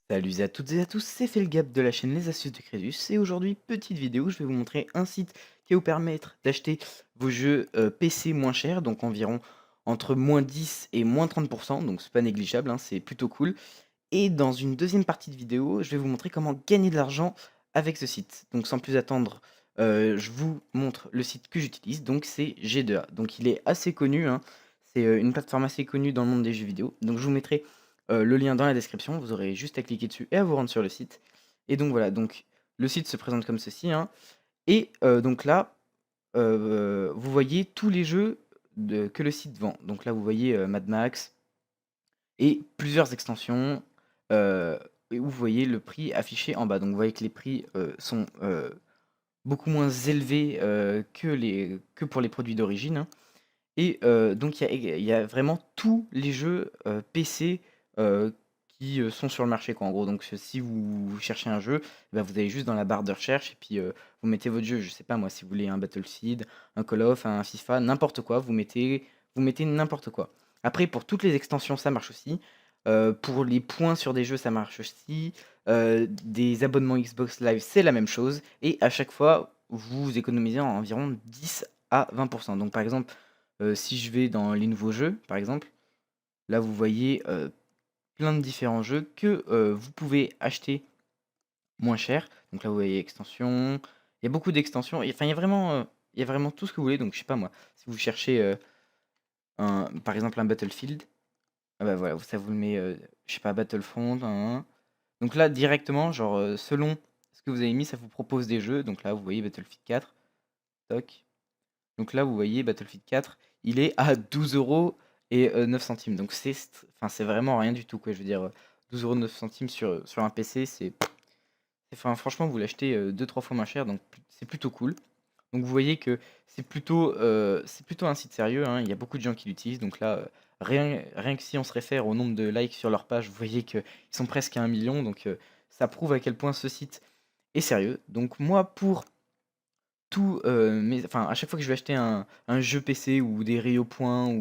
Salut à toutes et à tous, c'est Felgab de la chaîne Les Astuces de Crédus et aujourd'hui, petite vidéo, je vais vous montrer un site qui va vous permettre d'acheter vos jeux PC moins chers, donc environ entre moins 10 et moins 30%, donc c'est pas négligeable, hein, c'est plutôt cool. Et dans une deuxième partie de vidéo, je vais vous montrer comment gagner de l'argent avec ce site. Donc sans plus attendre, je vous montre le site que j'utilise, donc c'est G2A. Donc il est assez connu, hein, c'est une plateforme assez connue dans le monde des jeux vidéo. Donc je vous mettrai le lien dans la description, vous aurez juste à cliquer dessus et à vous rendre sur le site. Et donc voilà, donc le site se présente comme ceci, hein. Et donc là, vous voyez tous les jeux que le site vend. Donc là, vous voyez Mad Max et plusieurs extensions, et où vous voyez le prix affiché en bas. Donc vous voyez que les prix sont beaucoup moins élevés que pour les produits d'origine, hein. Et donc il y a vraiment tous les jeux PC qui sont sur le marché, quoi, en gros. Donc si vous cherchez un jeu, bah, vous allez juste dans la barre de recherche et puis vous mettez votre jeu. Je sais pas moi, si vous voulez un Battlefield, un Call of, un FIFA, n'importe quoi, vous mettez n'importe quoi. Après, pour toutes les extensions, ça marche aussi. Pour les points sur des jeux, ça marche aussi. Des abonnements Xbox Live, c'est la même chose. Et à chaque fois, vous économisez environ 10 à 20%. Donc par exemple, si je vais dans les nouveaux jeux, par exemple, là vous voyez plein de différents jeux que vous pouvez acheter moins cher. Donc là vous voyez extensions, il y a beaucoup d'extensions, enfin il y a vraiment tout ce que vous voulez. Donc je sais pas moi, si vous cherchez par exemple un Battlefield, ah bah voilà, ça vous le met, je sais pas, Battlefront, hein. Donc là directement, genre selon ce que vous avez mis, ça vous propose des jeux. Donc là vous voyez Battlefield 4, toc. Donc là, vous voyez, Battlefield 4, il est à 12 € et 9 centimes. Donc c'est vraiment rien du tout, quoi. Je veux dire, 12 € 9 centimes sur un PC, enfin, franchement, vous l'achetez 2-3 fois moins cher, donc c'est plutôt cool. Donc vous voyez que c'est plutôt un site sérieux, hein. Il y a beaucoup de gens qui l'utilisent. Donc là, rien que si on se réfère au nombre de likes sur leur page, vous voyez qu'ils sont presque à 1 million. Donc ça prouve à quel point ce site est sérieux. Donc moi, pour à chaque fois que je vais acheter un jeu PC ou des Rio Points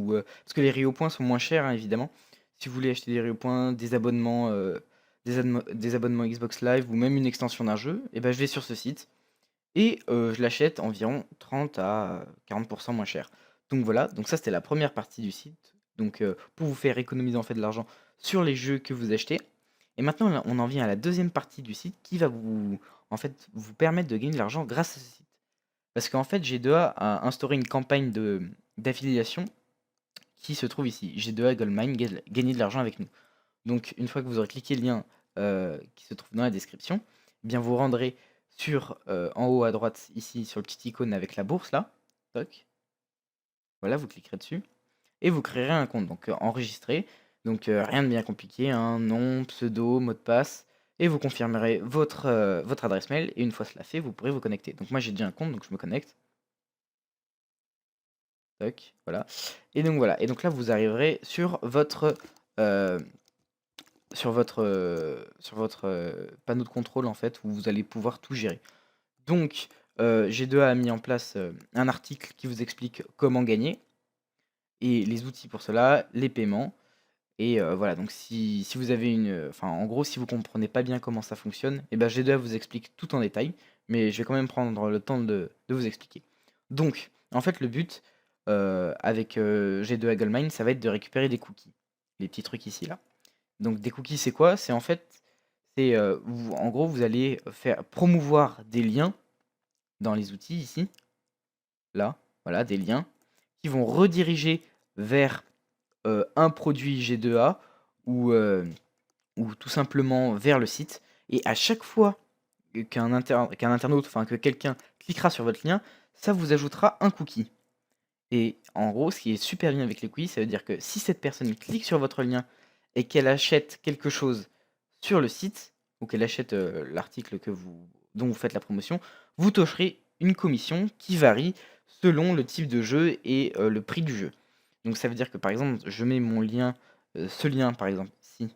parce que les Rio Points sont moins chers, hein, évidemment. Si vous voulez acheter des Rio Points, des abonnements Xbox Live ou même une extension d'un jeu, et ben, je vais sur ce site et je l'achète environ 30 à 40 moins cher. Donc voilà, donc ça, c'était la première partie du site. Donc pour vous faire économiser, en fait, de l'argent sur les jeux que vous achetez. Et maintenant, là, on en vient à la deuxième partie du site qui va en fait, vous permettre de gagner de l'argent grâce à ce site. Parce qu'en fait, G2A a instauré une campagne d'affiliation qui se trouve ici. G2A Goldmine, gagner de l'argent avec nous. Donc, une fois que vous aurez cliqué le lien qui se trouve dans la description, eh bien vous rendrez en haut à droite, ici, sur le petit icône avec la bourse, là. Toc. Voilà, vous cliquerez dessus. Et vous créerez un compte, donc enregistré. Donc rien de bien compliqué, hein, nom, pseudo, mot de passe. Et vous confirmerez votre adresse mail. Et une fois cela fait, vous pourrez vous connecter. Donc moi j'ai déjà un compte, donc je me connecte. Toc, voilà. Et donc voilà. Et donc là, vous arriverez euh, sur votre panneau de contrôle, en fait, où vous allez pouvoir tout gérer. Donc, G2A a mis en place un article qui vous explique comment gagner et les outils pour cela, les paiements. Et voilà, donc si vous avez enfin, en gros, si vous comprenez pas bien comment ça fonctionne, et ben G2A vous explique tout en détail, mais je vais quand même prendre le temps de vous expliquer. Donc, en fait, le but avec G2A Goldmine, ça va être de récupérer des cookies. Les petits trucs ici, là. Donc, des cookies, c'est quoi? C'est en fait, en gros, vous allez faire promouvoir des liens dans les outils ici, là, voilà, des liens qui vont rediriger vers un produit G2A ou, ou tout simplement vers le site. Et à chaque fois qu'un internaute, enfin que quelqu'un cliquera sur votre lien, ça vous ajoutera un cookie. Et en gros, ce qui est super bien avec les cookies, ça veut dire que si cette personne clique sur votre lien et qu'elle achète quelque chose sur le site, ou qu'elle achète l'article dont vous faites la promotion, vous toucherez une commission qui varie selon le type de jeu et le prix du jeu. Donc ça veut dire que par exemple, je mets mon lien, ce lien par exemple, ici,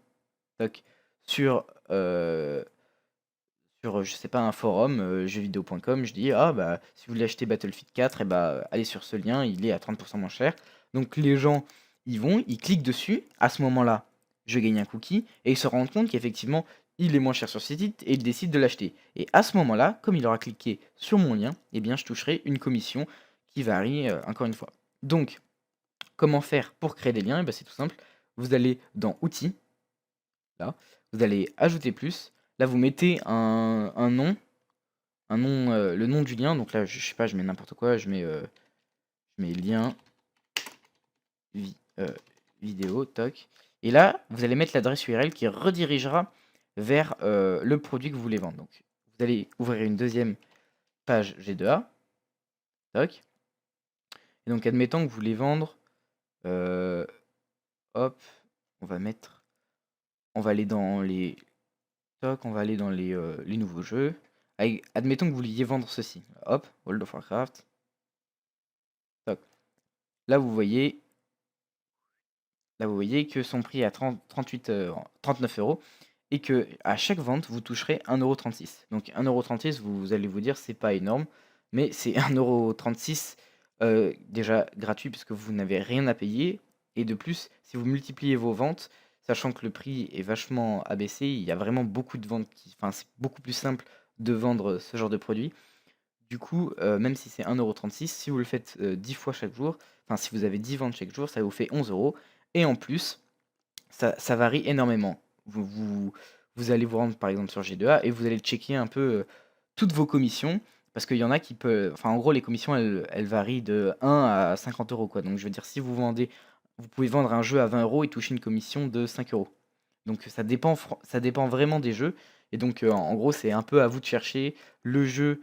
toc, sur, sur, je sais pas, un forum, jeuxvideo.com, je dis: «Ah bah, si vous voulez acheter Battlefield 4 et bah, allez sur ce lien, il est à 30 moins cher». Donc les gens, ils vont, ils cliquent dessus, à ce moment-là, je gagne un cookie et ils se rendent compte qu'effectivement, il est moins cher sur ce site et ils décident de l'acheter et à ce moment-là, comme il aura cliqué sur mon lien et bien, je toucherai une commission qui varie, encore une fois. Donc comment faire pour créer des liens? Et bah, c'est tout simple, vous allez dans «Outils», là, vous allez «Ajouter plus», là, vous mettez un nom, le nom du lien, donc là, je sais pas, je mets n'importe quoi, je mets lien vi vidéo, toc et là, vous allez mettre l'adresse URL qui redirigera vers, le produit que vous voulez vendre. Donc vous allez ouvrir une deuxième page G2A, toc et donc admettons que vous voulez vendre, heu, hop, on va mettre on va aller dans les toc, on va aller dans les nouveaux jeux. Admettons que vous vouliez vendre ceci. Hop, World of Warcraft, toc. Là, vous voyez Là, vous voyez que son prix est à 39 € et que à chaque vente, vous toucherez 1,36 €. Donc 1,36 €, vous allez vous dire: «C'est pas énorme», mais c'est 1,36 €, déjà gratuit puisque vous n'avez rien à payer et de plus, si vous multipliez vos ventes, sachant que le prix est vachement abaissé, il y a vraiment beaucoup de ventes c'est beaucoup plus simple de vendre ce genre de produit. Du coup, même si c'est 1,36 €, si vous le faites, 10 fois chaque jour, enfin si vous avez 10 ventes chaque jour, ça vous fait 11 € et en plus, ça varie énormément. Vous allez vous rendre par exemple sur G2A et vous allez checker un peu, toutes vos commissions parce qu'il y en a qui peut enfin en gros les commissions elles varient de 1 à 50 € quoi. Donc je veux dire si vous pouvez vendre un jeu à 20 € et toucher une commission de 5 €. Donc ça dépend vraiment des jeux et donc en gros, c'est un peu à vous de chercher le jeu,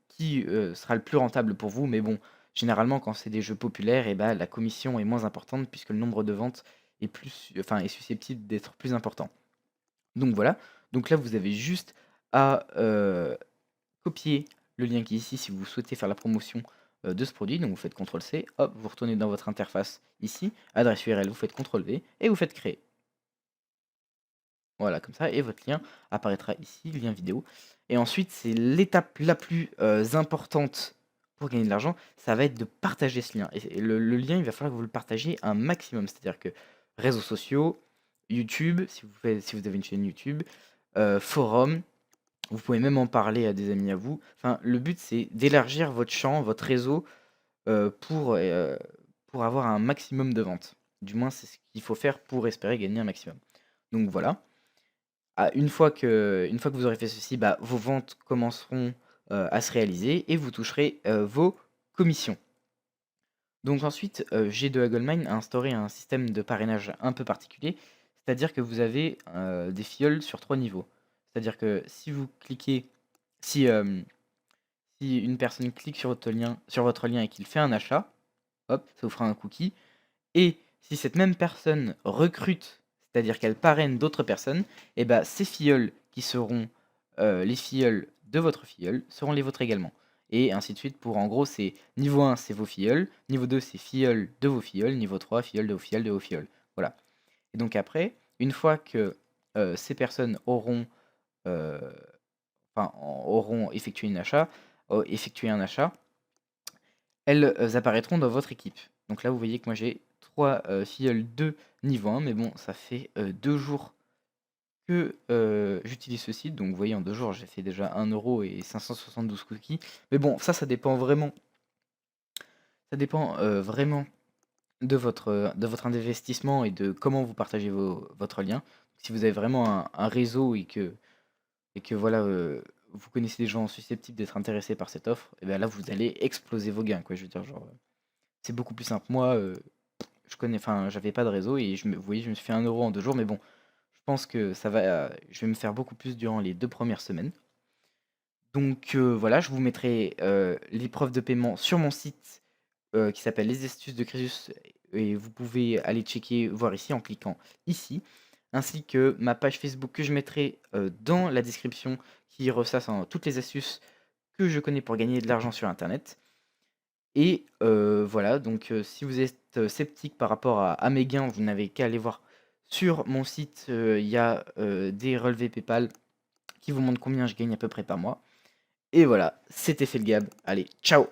qui, sera le plus rentable pour vous. Mais bon, généralement, quand c'est des jeux populaires et bah, la commission est moins importante puisque le nombre de ventes est susceptible d'être plus important. Donc voilà, donc là, vous avez juste à, copier le lien qui est ici si vous souhaitez faire la promotion, de ce produit. Donc vous faites CTRL-C, hop, vous retournez dans votre interface ici, adresse URL, vous faites CTRL-V et vous faites créer. Voilà, comme ça et votre lien apparaîtra ici, lien vidéo et ensuite, c'est l'étape la plus, importante pour gagner de l'argent, ça va être de partager ce lien et le lien, il va falloir que vous le partagiez un maximum. C'est-à-dire que réseaux sociaux, YouTube, si vous avez une chaîne YouTube, forum, vous pouvez même en parler à des amis à vous. Enfin, le but, c'est d'élargir votre champ, votre réseau, pour avoir un maximum de ventes. Du moins, c'est ce qu'il faut faire pour espérer gagner un maximum. Donc voilà. Ah, une fois que vous aurez fait ceci, bah, vos ventes commenceront, à se réaliser et vous toucherez, vos commissions. Donc ensuite, G2A Goldmine a instauré un système de parrainage un peu particulier, c'est-à-dire que vous avez, des filleuls sur 3 niveaux. C'est-à-dire que si vous cliquez si, si une personne clique sur votre lien et qu'il fait un achat, hop, ça vous fera un cookie et si cette même personne recrute, c'est-à-dire qu'elle parraine d'autres personnes, et bah, ces filleuls qui seront, les filleuls de votre filleul seront les vôtres également et ainsi de suite pour en gros, c'est niveau 1, c'est vos filleuls, niveau 2, c'est filleuls de vos filleuls, niveau 3, filleuls de vos filleuls de vos filleuls. Voilà et donc après, une fois que, ces personnes heu, auront effectué un achat, elles, apparaîtront dans votre équipe. Donc là, vous voyez que moi j'ai 3 filleuls de niveau 1, mais bon, ça fait, 2 jours que, j'utilise ce site. Donc vous voyez, en 2 jours, j'ai fait déjà 1 € et 572 cookies. Mais bon, ça dépend, vraiment de votre investissement et de comment vous partagez votre lien. Si vous avez vraiment un réseau et que voilà, vous connaissez des gens susceptibles d'être intéressés par cette offre, et ben là, vous allez exploser vos gains, quoi. Je veux dire, genre, c'est beaucoup plus simple. Moi, j'avais pas de réseau et vous voyez, je me suis fait 1 € en 2 jours, mais bon, je pense que je vais me faire beaucoup plus durant les 2 premières semaines. Donc, voilà, je vous mettrai, les preuves de paiement sur mon site, qui s'appelle Les Astuces de Crésus et vous pouvez aller checker, voir ici en cliquant ici, ainsi que ma page Facebook que je mettrai, dans la description qui ressasse, toutes les astuces que je connais pour gagner de l'argent sur internet. Et voilà, donc si vous êtes, sceptique par rapport à mes gains, vous n'avez qu'à aller voir sur mon site, il y a, des relevés PayPal qui vous montre combien je gagne à peu près par mois. Et voilà, c'était fait le gab. Allez, ciao!